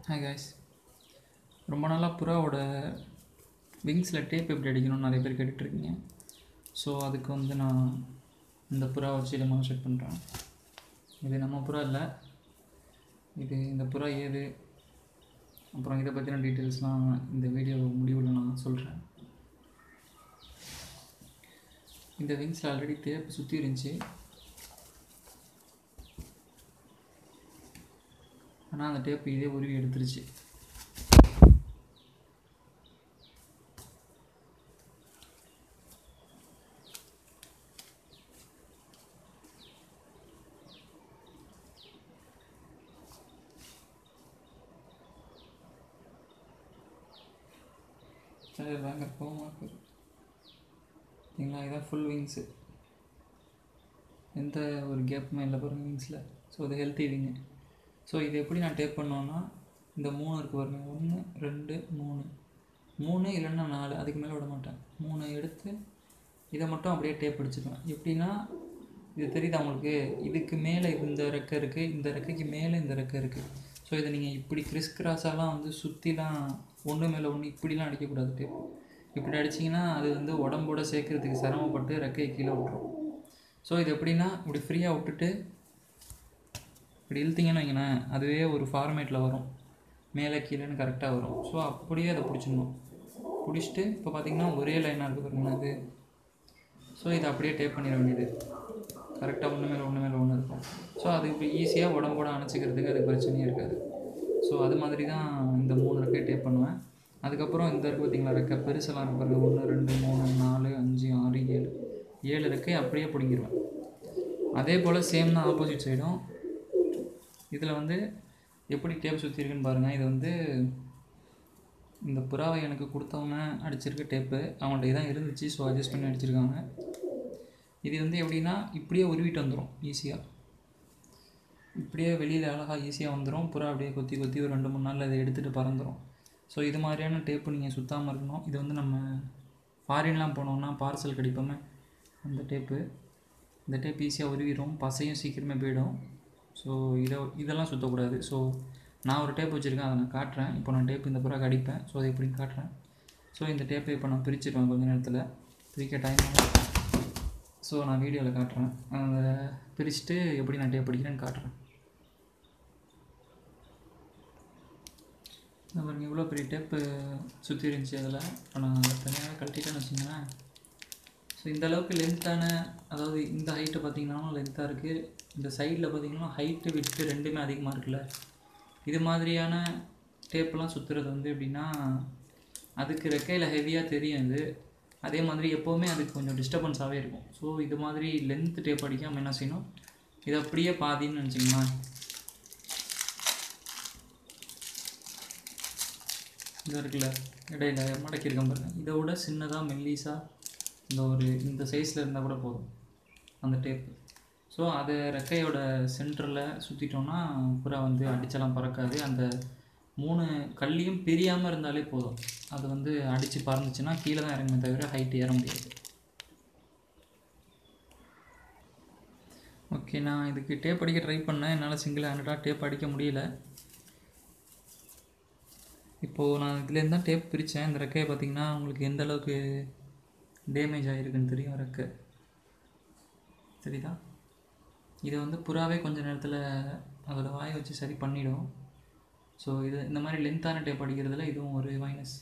Hi guys. ரொம்ப நாளாக புறாவோட விங்ஸில் tape எப்படி அடிக்கணும்னு நிறைய பேர் கேட்டுட்ருக்கீங்க. ஸோ அதுக்கு வந்து நான் இந்த புறா வச்சு டெமான்ஸ்ட்ரேட் பண்ணுறேன். இது நம்ம புறா இல்லை, இது இந்த புறா ஏது, அப்புறம் இதை பற்றின டீட்டெயில்ஸ்லாம் இந்த வீடியோ முடிவில் நான் சொல்கிறேன். இந்த விங்ஸில் ஆல்ரெடி டேப் சுற்றி இருந்துச்சு, ஆனால் அந்த டேப் இதே உருவி எடுத்துருச்சு. சரி வாங்க கோவமாக இருக்குது சரிங்களா. இதான் ஃபுல் விங்ஸு, எந்த ஒரு கேப்புமே இல்லை பாருங்கள் விங்ஸில். ஸோ இது ஹெல்த்தி விங்கு. ஸோ இது எப்படி நான் டேப் பண்ணோன்னா, இந்த 3 இருக்குது பாருங்கள், 1 2 3 இல்லைன்னா 4, அதுக்கு மேலே விட மாட்டேன். 3 எடுத்து இதை மட்டும் அப்படியே டேப் அடிச்சுக்குவேன். எப்படின்னா இது தெரியுது அவங்களுக்கு, இதுக்கு மேலே இந்த ரெக்கை இருக்குது, இந்த ரெக்கைக்கு மேலே இந்த ரெக்கை இருக்குது. ஸோ இதை நீங்கள் இப்படி கிறிஸ் கிராஸாலாம் வந்து சுற்றிலாம் ஒன்று மேலே ஒன்று இப்படிலாம் அடிக்கக்கூடாது. டேப் இப்படி அடிச்சிங்கன்னா அது வந்து உடம்போட சேர்க்குறதுக்கு சிரமப்பட்டு ரெக்கையை கீழே விட்டுரும். ஸோ இது எப்படின்னா இப்படி ஃப்ரீயாக விட்டுட்டு இப்படி இழுத்திங்கன்னு வைங்களேன், அதுவே ஒரு ஃபார்மேட்டில் வரும், மேலே கீழேன்னு கரெக்டாக வரும். ஸோ அப்படியே அதை பிடிச்சிடணும். பிடிச்சிட்டு இப்போ பார்த்திங்கன்னா ஒரே லைனாக இருக்குது பாருங்கள் அது. ஸோ இதை அப்படியே டேப் பண்ணிட வேண்டியது, கரெக்டாக ஒன்று மேலே ஒன்று இருக்கும். ஸோ அது இப்போ ஈஸியாக உடம்போட அணைச்சிக்கிறதுக்கு அது பிரச்சனையே இருக்காது. ஸோ அது மாதிரி தான் இந்த 3 ரெக்கையை டேப் பண்ணுவேன். அதுக்கப்புறம் இந்த இருக்குது பார்த்திங்களா ரெக்கை பெருசெல்லாம் இருக்கு பாருங்கள், 1 2 3 4 5 6 7 ரெக்கையை அப்படியே பிடிங்கிடுவேன். அதே போல் சேம் தான் ஆப்போசிட் சைடும். இதில் வந்து எப்படி டேப் சுற்றிருக்குன்னு பாருங்கள். இது வந்து இந்த புறாவை எனக்கு கொடுத்தவங்க அடிச்சிருக்க டேப்பு, அவங்கள்ட்ட இதான் இருந்துச்சு. ஸோ அட்ஜஸ்ட் பண்ணி அடிச்சிருக்காங்க. இது வந்து எப்படின்னா இப்படியே உருவிட்டு வந்துடும் ஈஸியாக, இப்படியே வெளியில் அழகாக ஈஸியாக வந்துடும். புறா அப்படியே கொத்தி ஒரு 2-3 நாளில் அதை எடுத்துகிட்டு பறந்துடும். ஸோ இது மாதிரியான டேப்பு நீங்கள் சுற்றாமல் இருக்கணும். இது வந்து நம்ம ஃபாரின்லாம் போனோம்னா பார்சல் கிடைப்போமே அந்த டேப்பு, இந்த டேப் ஈஸியாக உருவிடும், பசையும் சீக்கிரமே போயிடும். ஸோ இதெல்லாம் சுற்றக்கூடாது. ஸோ நான் ஒரு டேப் வச்சுருக்கேன், அதை நான் காட்டுறேன். இப்போ நான் டேப் இந்த புறாக்கு அடிப்பேன். ஸோ அதை எப்படின்னு காட்டுறேன். ஸோ இந்த டேப்பை இப்போ நான் பிரிச்சுருவேன் கொஞ்சம் நேரத்தில், பிரிக்க டைம் ஆகும். ஸோ நான் வீடியோவில் காட்டுறேன், அதை பிரிச்சுட்டு எப்படி நான் டேப் அடிக்கிறேன்னு காட்டுறேன். பாருங்கள் இவ்வளோ பெரிய டேப்பு சுற்றி இருந்துச்சு அதில். இப்போ நான் தனியாக கழட்டிட்டேன்னு வச்சிங்களேன். ஸோ இந்த அளவுக்கு லென்த்தான, அதாவது இந்த ஹைட்டை பார்த்திங்கனாலும் லென்த்தாக இருக்குது, இந்த சைடில் பார்த்திங்கன்னா ஹைட்டு விட்டு ரெண்டுமே அதிகமாக இருக்குல்ல. இது மாதிரியான டேப்பெலாம் சுற்றுறது வந்து எப்படின்னா அதுக்கு ரெக்கையில் ஹெவியாக தெரியும் இது. அதே மாதிரி எப்போவுமே அதுக்கு கொஞ்சம் டிஸ்டர்பன்ஸாகவே இருக்கும். ஸோ இது மாதிரி லென்த்து டேப் அடிக்காமல் என்ன செய்யணும், இதை அப்படியே பாதின்னு நினச்சிங்களா, இது இருக்குல்ல இடையில மடக்கியிருக்கேன் பாருங்கள், இதை விட சின்னதாக மெல்லிஸாக இந்த சைஸில் இருந்தால் கூட போதும் அந்த டேப்பு. ஸோ அதை ரெக்கையோட சென்டரில் சுற்றிட்டோன்னா புறா வந்து அடித்தெல்லாம் பறக்காது. அந்த 3 கல்லியும் பிரியாமல் இருந்தாலே போதும், அது வந்து அடித்து பறந்துச்சுன்னா கீழே தான் இறங்குமே தவிர ஹைட் ஏற முடியாது. ஓகே, நான் இதுக்கு டேப் அடிக்க ட்ரை பண்ணேன், என்னால் சிங்கிள் ஹேண்டடாக டேப் அடிக்க முடியல. இப்போது நான் இதுலேருந்து தான் டேப் பிரித்தேன். இந்த ரெக்கையை பார்த்திங்கன்னா உங்களுக்கு எந்த அளவுக்கு டேமேஜ் ஆகிருக்குன்னு தெரியும். ரெக்கை தெரியுதா, இதை வந்து புறாவே கொஞ்சம் நேரத்தில் அதோட வாயை வச்சு சரி பண்ணிவிடும். ஸோ இது இந்த மாதிரி லென்த்தான டேப் அடிக்கிறதுல இதுவும் ஒரு மைனஸ்.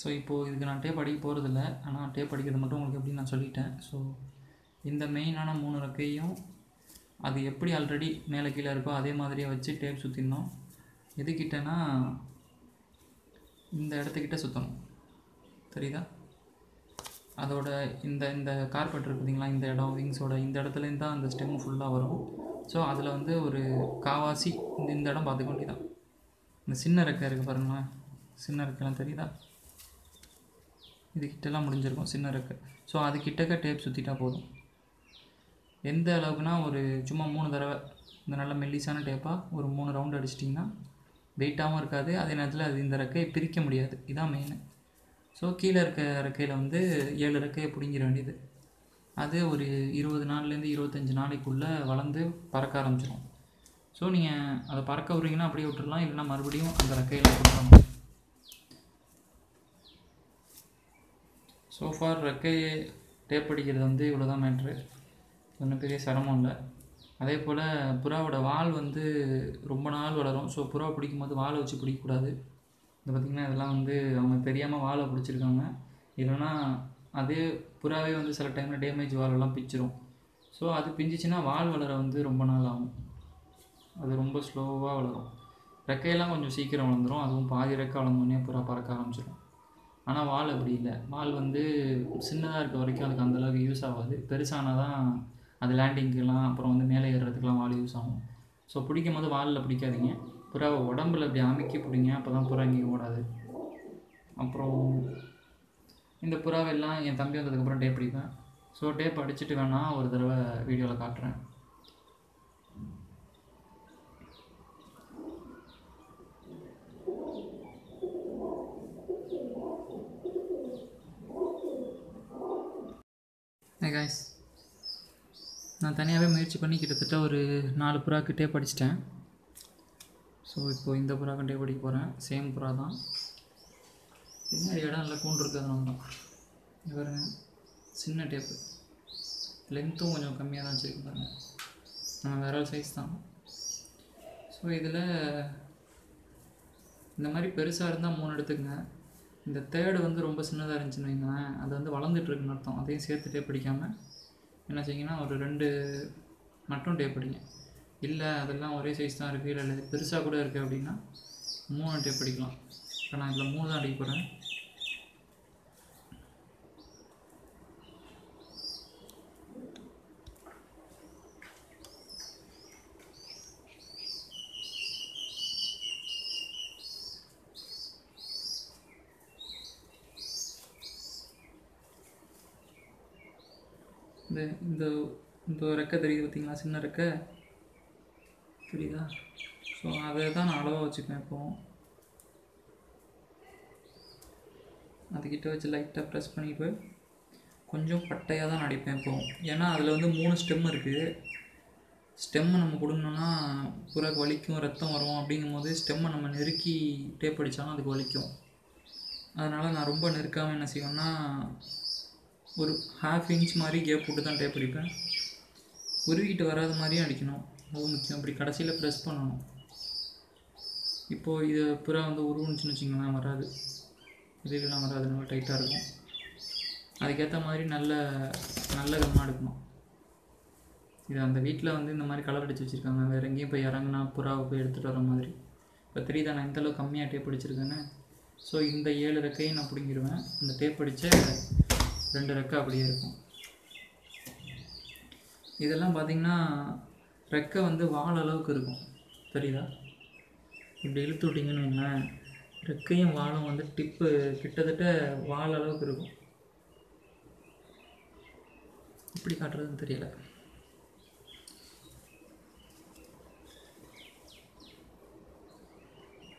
ஸோ இப்போது இதுக்கு நான் டேப் அடிக்க போகிறதில்ல, ஆனால் டேப் அடிக்கிறது மட்டும் உங்களுக்கு எப்படி நான் சொல்லிட்டேன். ஸோ இந்த மெயினான 3 ரெக்கையும் அது எப்படி ஆல்ரெடி மேலே கீழே இருக்கோ அதே மாதிரியே வச்சு டேப் சுற்றிடணும். எதுக்கிட்டனா இந்த இடத்துக்கிட்ட சுற்றணும், தெரியுதா. அதோட இந்த இந்த கார்பெட் இருக்குது பார்த்திங்களா, இந்த இடம் விங்ஸோட இந்த இடத்துலேருந்து தான் அந்த ஸ்டெம்மு ஃபுல்லாக வரும். ஸோ அதில் வந்து ஒரு காவாசி இந்த இடம் பார்த்துக்க வேண்டியதான். இந்த சின்ன ரெக்கை இருக்குது பாருங்களேன், சின்ன ரெக்கைலாம் தெரியுதா, இது கிட்டலாம் முடிஞ்சிருக்கும் சின்ன ரெக்கை. ஸோ அது கிட்டக்க டேப் சுற்றிட்டா போதும். எந்த அளவுக்குனா ஒரு சும்மா 3 தடவை இந்த நல்ல மெல்லிஸான டேப்பாக ஒரு 3 ரவுண்டு அடிச்சிட்டிங்கன்னா வெயிட்டாகவும் இருக்காது, அதே நேரத்தில் அது இந்த ரெக்கையை பிரிக்க முடியாது, இதுதான் மெயின். ஸோ கீழே இருக்க ரெக்கையில் வந்து 7 ரெக்கையை பிடிங்கிற வேண்டியது. அது ஒரு 20 நாள்லேருந்து 25 நாளைக்குள்ளே வளர்ந்து பறக்க ஆரம்பிச்சிடும். ஸோ நீங்கள் அதை பறக்க விட்றீங்கன்னா அப்படியே விட்டுடலாம், இல்லைன்னா மறுபடியும் அந்த ரெக்கையில் கொடுக்கணும். சோஃபார் ரெக்கையை டேப் அடிக்கிறது வந்து இவ்வளோ தான் மேட்ரு, ஒன்றும் பெரிய சிரமம் இல்லை. அதே போல் புறாவோட வால் வந்து ரொம்ப நாள் வளரும். ஸோ புறா பிடிக்கும் போது வாலை வச்சு பிடிக்கக்கூடாது. இது பார்த்திங்கன்னா இதெல்லாம் வந்து அவங்க தெரியாமல் வாலை பிடிச்சிருக்காங்க. இல்லைன்னா அதே புறாவே வந்து சில டைமில் டேமேஜ் வாலெல்லாம் பிச்சிரும். ஸோ அது பிஞ்சிச்சின்னா வால் வளர வந்து ரொம்ப நாள் ஆகும், அது ரொம்ப ஸ்லோவாக வளரும். ரெக்கையெல்லாம் கொஞ்சம் சீக்கிரம் வளர்ந்துடும், அதுவும் பாதி ரெக்கை வளர்ந்தோடனே புறா பறக்க ஆரம்பிச்சிடும். ஆனால் வால் அப்படி இல்லை, வால் வந்து சின்னதாக இருக்க வரைக்கும் அதுக்கு அந்தளவுக்கு யூஸ் ஆகாது. பெருசானால் தான் அது லேண்டிங்க்கெலாம் அப்புறம் வந்து மேலே ஏறுறதுக்கெலாம் வால் யூஸ் ஆகும். ஸோ பிடிக்கும் போது வாலில் பிடிக்காதீங்க, புறாவை உடம்புல அப்படி அமுக்கி பிடிங்க, அப்போ தான் புறா எங்கேயும் ஓடாது. அப்புறம் இந்த புறாவெல்லாம் என் தம்பி வந்ததுக்கப்புறம் டேப் அடிப்பேன். ஸோ டேப் அடிச்சுட்டு வேணால் ஒரு தடவை வீடியோவில் காட்டுறேன். கைஸ், நான் தனியாகவே முயற்சி பண்ணி கிட்டத்தட்ட ஒரு 4 புறாக்கு டேப் அடிச்சிட்டேன். ஸோ இப்போது இந்த புறாக்கு டேப் அடிக்க போகிறேன். சேம் புறா தான், பின்னாடி இடம் நல்லா கூண்டு இருக்கிறதுனால தான். பாருங்க, சின்ன டேப்பு, லென்த்தும் கொஞ்சம் கம்மியாக தான் வச்சுருக்கு பாருங்க, நம்ம விரல் சைஸ் தான். ஸோ இதில் இந்த மாதிரி பெருசாக இருந்தால் 3 எடுத்துக்கங்க. இந்த தேர்டு வந்து ரொம்ப சின்னதாக இருந்துச்சுன்னு வைங்களேன், அது வந்து வளர்ந்துட்டுருக்குன்னு அர்த்தம். அதையும் சேர்த்து டேப் அடிக்காமல் என்ன செய்யுங்கன்னா ஒரு 2 மட்டும் டேப் அடிங்க. இல்லை அதெல்லாம் ஒரே சைஸ் தான் இருக்குது, இல்லை பெருசாக கூட இருக்குது அப்படின்னா 3 டேப் அடிக்கலாம். இப்போ நான் இதில் 3 தான் அடிக்க போகிறேன். இந்த இந்த ரெக்கை தெரியுது பார்த்திங்களா, சின்ன ரெக்கை தெரியுதா? ஸோ அதை தான் நான் அளவாக வச்சுப்பேன். இப்போது அதுக்கிட்ட வச்சு லைட்டாக ப்ரெஸ் பண்ணிட்டு கொஞ்சம் பட்டையாக தான் அடிப்பேன் இப்போது. ஏன்னா அதில் வந்து 3 ஸ்டெம் இருக்குது. ஸ்டெம்மை நம்ம கொடுக்கணுன்னா புறாக்கு வலிக்கும், ரத்தம் வரும். அப்படிங்கும்போது ஸ்டெம்மை நம்ம நெருக்கி டேப் அடித்தாலும் அதுக்கு வலிக்கும். அதனால் நான் ரொம்ப நெருக்காமல் என்ன செய்வேன்னா ஒரு 1/2 இன்ச் மாதிரி கேப் போட்டு தான் டேப் அடிப்பேன். உருவிக்கிட்டு வராத மாதிரியும் அடிக்கணும், அது முக்கியம். அப்படி கடைசியில் ப்ரெஸ் பண்ணணும். இப்போது இது புறா வந்து உருவுனுச்சுன்னு வச்சிங்களேன், வராது, இதுக்கெல்லாம் வராது, நல்லா டைட்டாக இருக்கும். அதுக்கேற்ற மாதிரி நல்ல கம்மாக எடுக்கணும். இது அந்த வீட்டில் வந்து இந்த மாதிரி கலர் அடித்து வச்சுருக்காங்க, வேறு எங்கேயும் போய் இறங்குனா புறாவை போய் எடுத்துகிட்டு வர மாதிரி. இப்போ தெரியுதா நான் இந்தளவுக்கு கம்மியாக டேப் அடிச்சிருக்கேன்னு? ஸோ இந்த 7 ரெக்கையும் நான் பிடிங்கிடுவேன். அந்த டேப் அடித்த 2 ரெக்கை அப்படியே இருக்கும். இதெல்லாம் பார்த்திங்கன்னா ரெக்கை வந்து வால் அளவுக்கு இருக்கும், தெரியுதா? இப்படி இழுத்து விட்டிங்கன்னு வைங்களேன், ரெக்கையும் வாலும் வந்து டிப்பு கிட்டத்தட்ட வால் அளவுக்கு இருக்கும். இப்படி காட்டுறதுன்னு தெரியல.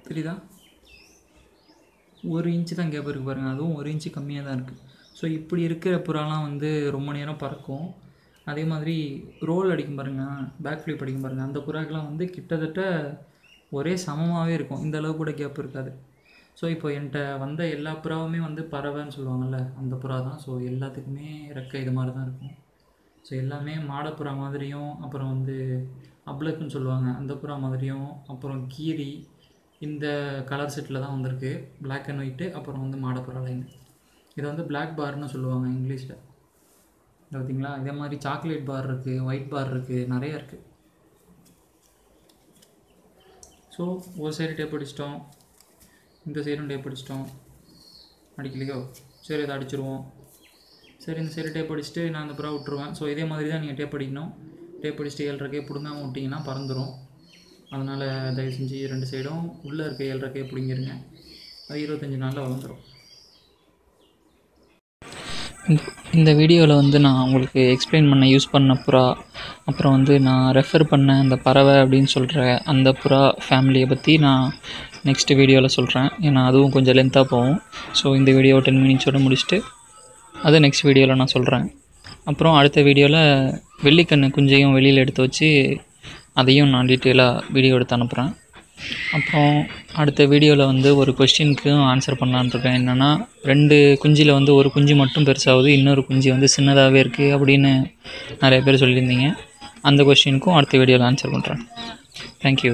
தெரியுதா? 1 இன்ச்சு தான் கேப் இருக்குது பாருங்கள், அதுவும் 1 இன்ச்சு கம்மியாக தான் இருக்குது. ஸோ இப்படி இருக்கிற புறாலாம் வந்து ரொம்ப நேரம் பறக்கும். அதே மாதிரி ரோல் அடிக்கும் பாருங்கள், பேக் ஃப்ளிப் அடிக்கும் பாருங்கள், அந்த புறாக்கெலாம் வந்து கிட்டத்தட்ட ஒரே சமமாகவே இருக்கும், இந்த அளவு கூட கேப் இருக்காது. ஸோ இப்போ என்கிட்ட வந்த எல்லா புறாவுமே வந்து பறவைன்னு சொல்லுவாங்கள்ல, அந்த புறா தான். ஸோ எல்லாத்துக்குமே ரெக்கை இது மாதிரி தான் இருக்கும். ஸோ எல்லாமே மாடப்புறா மாதிரியும், அப்புறம் வந்து அப்ளக்குன்னு சொல்லுவாங்க அந்த புறா மாதிரியும், அப்புறம் கீரி இந்த கலர் செட்டில் தான் வந்திருக்கு, பிளாக் அண்ட் ஒயிட்டு, அப்புறம் வந்து மாடப்புறா லைன். இதை வந்து பிளாக் பார்னு சொல்லுவாங்க இங்கிலீஷில். பார்த்தீங்களா? இதே மாதிரி சாக்லேட் பார் இருக்குது, ஒயிட் பார் இருக்குது, நிறைய இருக்குது. ஸோ ஒரு சைடு டேப் அடிச்சிட்டோம், இந்த சைடும் டேப் அடிச்சிட்டோம். அடிக்கலையோ? சரி, இதை அடிச்சிருவோம். சரி, இந்த சைடு டேப் அடிச்சுட்டு நான் அந்த புறா விட்டுருவேன். ஸோ இதே மாதிரி தான் நீங்கள் டேப் அடிக்கணும். டேப் அடிச்சுட்டு 7 ரெக்கையை பிடுங்காமல் விட்டிங்கன்னா பறந்துடும். அதனால் தயவு செஞ்சு 2 சைடும் உள்ளே இருக்க 7 ரெக்கையை பிடிங்கிருங்க. அது 25 நாளில் வளர்ந்துடும். இந்த வீடியோவில் வந்து நான் உங்களுக்கு எக்ஸ்பிளைன் பண்ண யூஸ் பண்ண புறா, அப்புறம் வந்து நான் ரெஃபர் பண்ண அந்த பறவை அப்படின்னு சொல்கிற அந்த புறா ஃபேமிலியை பற்றி நான் நெக்ஸ்ட்டு வீடியோவில் சொல்கிறேன். ஏன்னா அதுவும் கொஞ்சம் லென்த்தாக போகும். ஸோ இந்த வீடியோ 10 மினிட்ஸோடு முடிச்சுட்டு அதை நெக்ஸ்ட் வீடியோவில் நான் சொல்கிறேன். அப்புறம் அடுத்த வீடியோவில் வெள்ளிக்கண்ணு குஞ்சையும் வெளியில் எடுத்து வச்சு அதையும் நான் டீட்டெயிலாக வீடியோ எடுத்து அனுப்புகிறேன். அப்புறம் அடுத்த வீடியோவில் வந்து ஒரு கொஸ்டினுக்கும் ஆன்சர் பண்ணலான்னு இருக்கேன். என்னென்னா 2 குஞ்சில் வந்து ஒரு குஞ்சு மட்டும் பெருசாகுது, இன்னொரு குஞ்சு வந்து சின்னதாகவே இருக்குது அப்படின்னு நிறைய பேர் சொல்லியிருந்தீங்க. அந்த கொஸ்டினுக்கும் அடுத்த வீடியோவில் ஆன்சர் பண்ணுறேன். தேங்க்யூ.